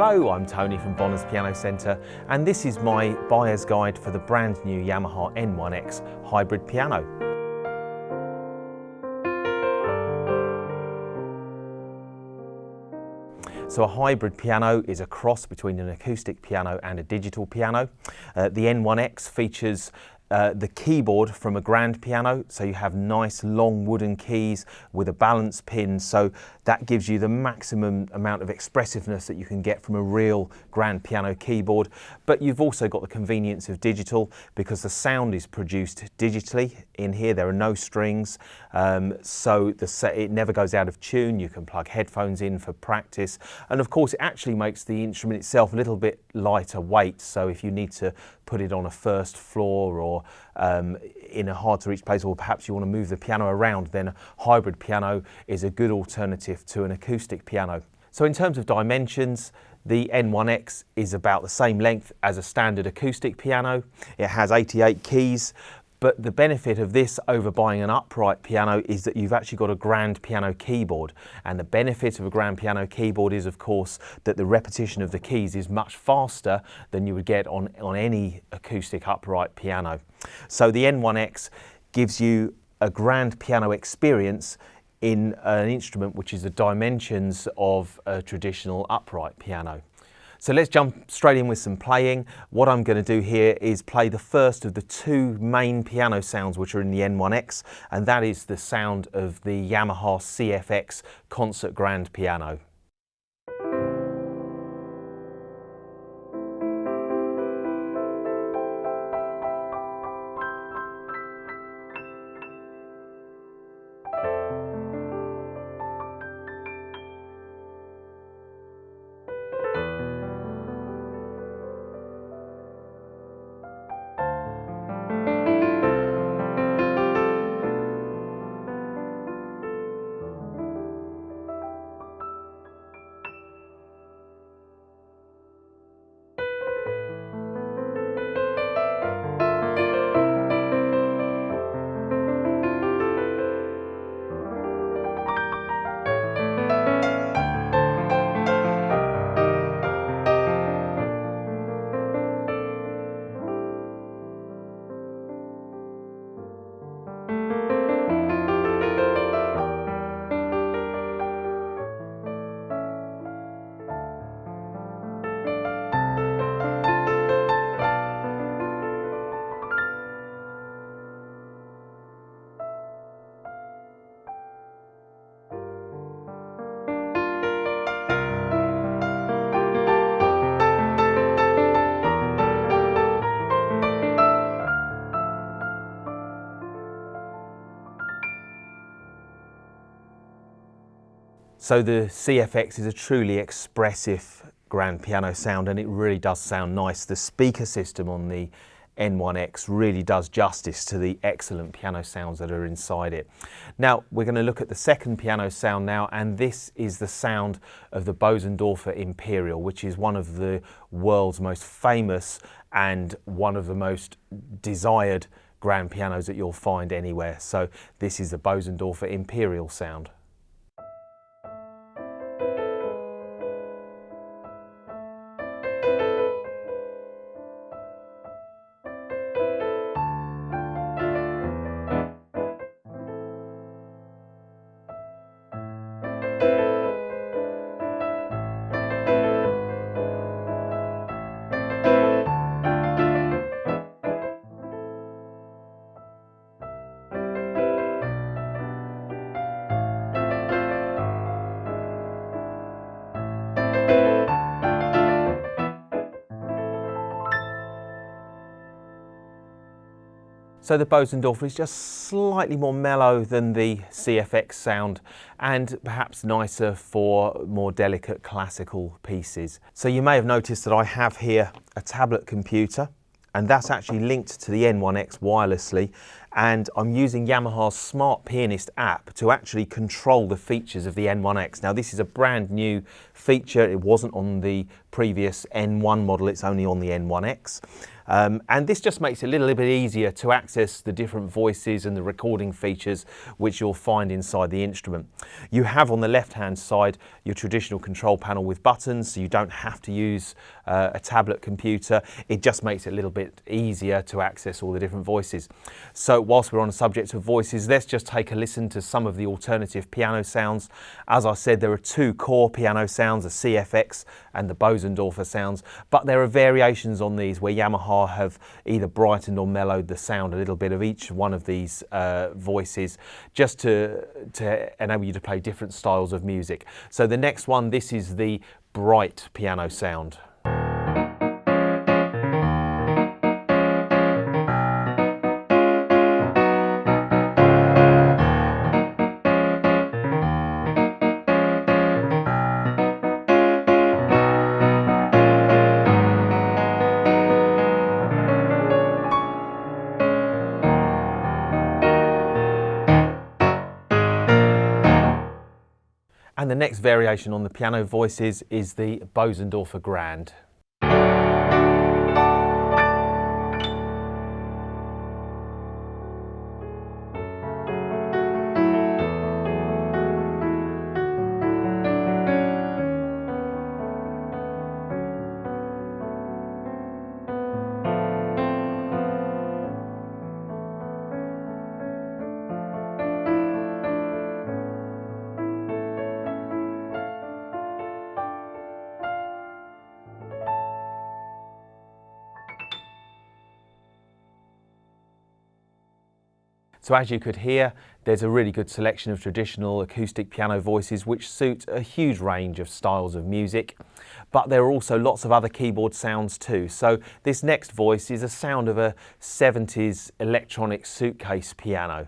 Hello, I'm Tony from Bonner's Piano Centre, and this is my buyer's guide for the brand new Yamaha N1x hybrid piano. So a hybrid piano is a cross between an acoustic piano and a digital piano. The N1x features the keyboard from a grand piano, so you have nice long wooden keys with a balance pin, so that gives you the maximum amount of expressiveness that you can get from a real grand piano keyboard. But you've also got the convenience of digital because the sound is produced digitally. In here there are no strings, so it never goes out of tune. You can plug headphones in for practice, and of course it actually makes the instrument itself a little bit lighter weight, so if you need to put it on a first floor or in a hard to reach place, or perhaps you want to move the piano around, then a hybrid piano is a good alternative to an acoustic piano. So in terms of dimensions, the N1x is about the same length as a standard acoustic piano. It has 88 keys. But the benefit of this over buying an upright piano is that you've actually got a grand piano keyboard. And the benefit of a grand piano keyboard is, of course, that the repetition of the keys is much faster than you would get on any acoustic upright piano. So the N1x gives you a grand piano experience in an instrument which is the dimensions of a traditional upright piano. So let's jump straight in with some playing. What I'm going to do here is play the first of the two main piano sounds which are in the N1x, and that is the sound of the Yamaha CFX concert grand piano. So the CFX is a truly expressive grand piano sound, and it really does sound nice. The speaker system on the N1x really does justice to the excellent piano sounds that are inside it. Now we're going to look at the second piano sound now, and this is the sound of the Bosendofer Imperial, which is one of the world's most famous and one of the most desired grand pianos that you'll find anywhere. So this is the Bosendofer Imperial sound. So the Bosendofer is just slightly more mellow than the CFX sound, and perhaps nicer for more delicate classical pieces. So you may have noticed that I have here a tablet computer, and that's actually linked to the N1x wirelessly, and I'm using Yamaha's Smart Pianist app to actually control the features of the N1X. Now this is a brand new feature, it wasn't on the previous N1 model, it's only on the N1X. And this just makes it a little bit easier to access the different voices and the recording features which you'll find inside the instrument. You have on the left hand side your traditional control panel with buttons, so you don't have to use a tablet computer. It just makes it a little bit easier to access all the different voices. So whilst we're on the subject of voices, let's just take a listen to some of the alternative piano sounds. As I said, there are two core piano sounds, the CFX and the Bosendofer sounds, but there are variations on these where Yamaha have either brightened or mellowed the sound a little bit of each one of these voices, just to enable you to play different styles of music. So the next one, this is the bright piano sound. And the next variation on the piano voices is the Bosendofer Grand. So as you could hear, there's a really good selection of traditional acoustic piano voices which suit a huge range of styles of music, but there are also lots of other keyboard sounds too. So this next voice is a sound of a 70s electronic suitcase piano.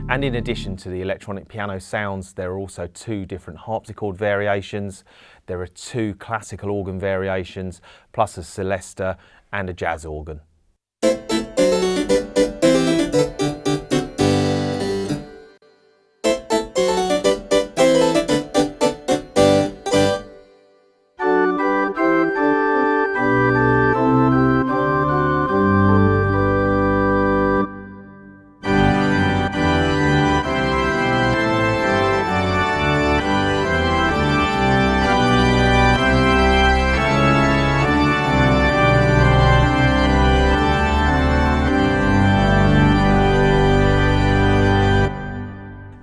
And in addition to the electronic piano sounds, there are also two different harpsichord variations, there are two classical organ variations, plus a celesta and a jazz organ.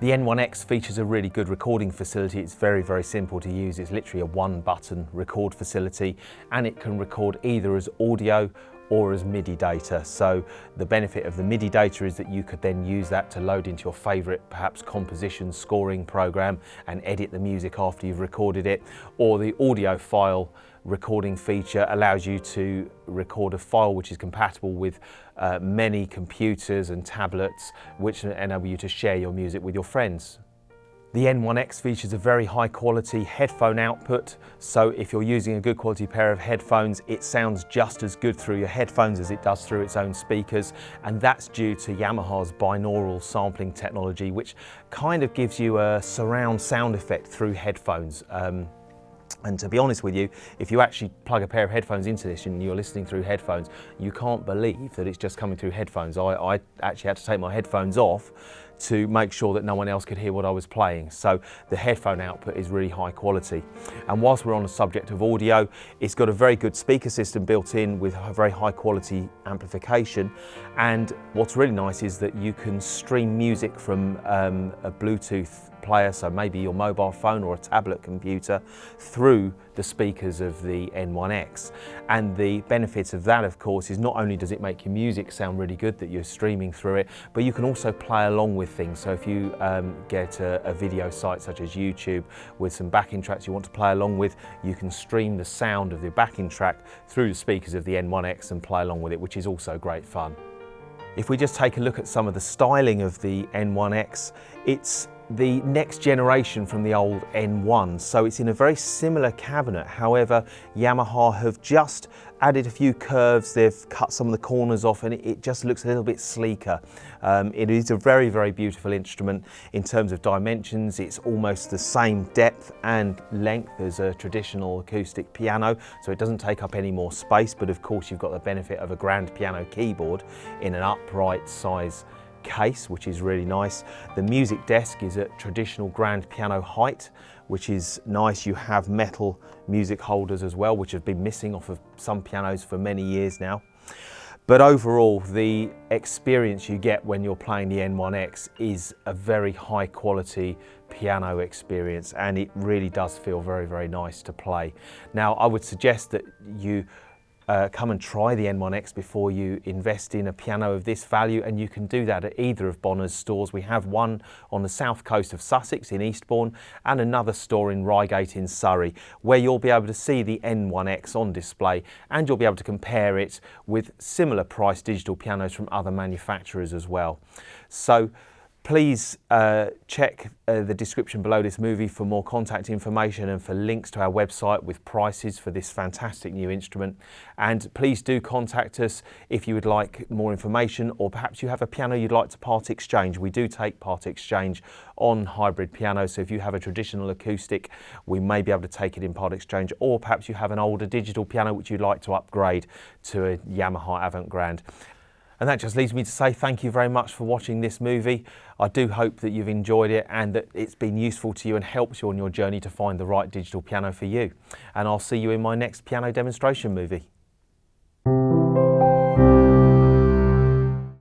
The N1X features a really good recording facility. It's very, very simple to use. It's literally a one-button record facility, and it can record either as audio or as MIDI data. So the benefit of the MIDI data is that you could then use that to load into your favourite, perhaps composition scoring program and edit the music after you've recorded it, or the audio file recording feature allows you to record a file which is compatible with many computers and tablets, which enable you to share your music with your friends. The N1X features a very high quality headphone output, so if you're using a good quality pair of headphones, it sounds just as good through your headphones as it does through its own speakers, and that's due to Yamaha's binaural sampling technology, which kind of gives you a surround sound effect through headphones. And to be honest with you, if you actually plug a pair of headphones into this and you're listening through headphones, you can't believe that it's just coming through headphones. I actually had to take my headphones off to make sure that no one else could hear what I was playing. So the headphone output is really high quality. And whilst we're on the subject of audio, it's got a very good speaker system built in with a very high quality amplification. And what's really nice is that you can stream music from a Bluetooth player, so maybe your mobile phone or a tablet computer, through the speakers of the N1X. And the benefits of that, of course, is not only does it make your music sound really good that you're streaming through it, but you can also play along with anything. So if you get a video site such as YouTube with some backing tracks you want to play along with, you can stream the sound of the backing track through the speakers of the N1X and play along with it, which is also great fun. If we just take a look at some of the styling of the N1X, it's the next generation from the old N1, so it's in a very similar cabinet. However, Yamaha have just added a few curves, they've cut some of the corners off, and it just looks a little bit sleeker. It is a very, very beautiful instrument. In terms of dimensions, it's almost the same depth and length as a traditional acoustic piano, so it doesn't take up any more space, but of course you've got the benefit of a grand piano keyboard in an upright size case, which is really nice. The music desk is at traditional grand piano height, which is nice. You have metal music holders as well, which have been missing off of some pianos for many years now. But overall, the experience you get when you're playing the N1X is a very high quality piano experience, and it really does feel very, very nice to play. Now, I would suggest that you come and try the N1X before you invest in a piano of this value, and you can do that at either of Bonner's stores. We have one on the south coast of Sussex in Eastbourne and another store in Reigate in Surrey, where you'll be able to see the N1X on display, and you'll be able to compare it with similar priced digital pianos from other manufacturers as well. So please check the description below this movie for more contact information and for links to our website with prices for this fantastic new instrument. And please do contact us if you would like more information, or perhaps you have a piano you'd like to part exchange. We do take part exchange on hybrid pianos, so if you have a traditional acoustic, we may be able to take it in part exchange, or perhaps you have an older digital piano which you'd like to upgrade to a Yamaha AvantGrand. And that just leaves me to say thank you very much for watching this movie. I do hope that you've enjoyed it and that it's been useful to you and helps you on your journey to find the right digital piano for you. And I'll see you in my next piano demonstration movie.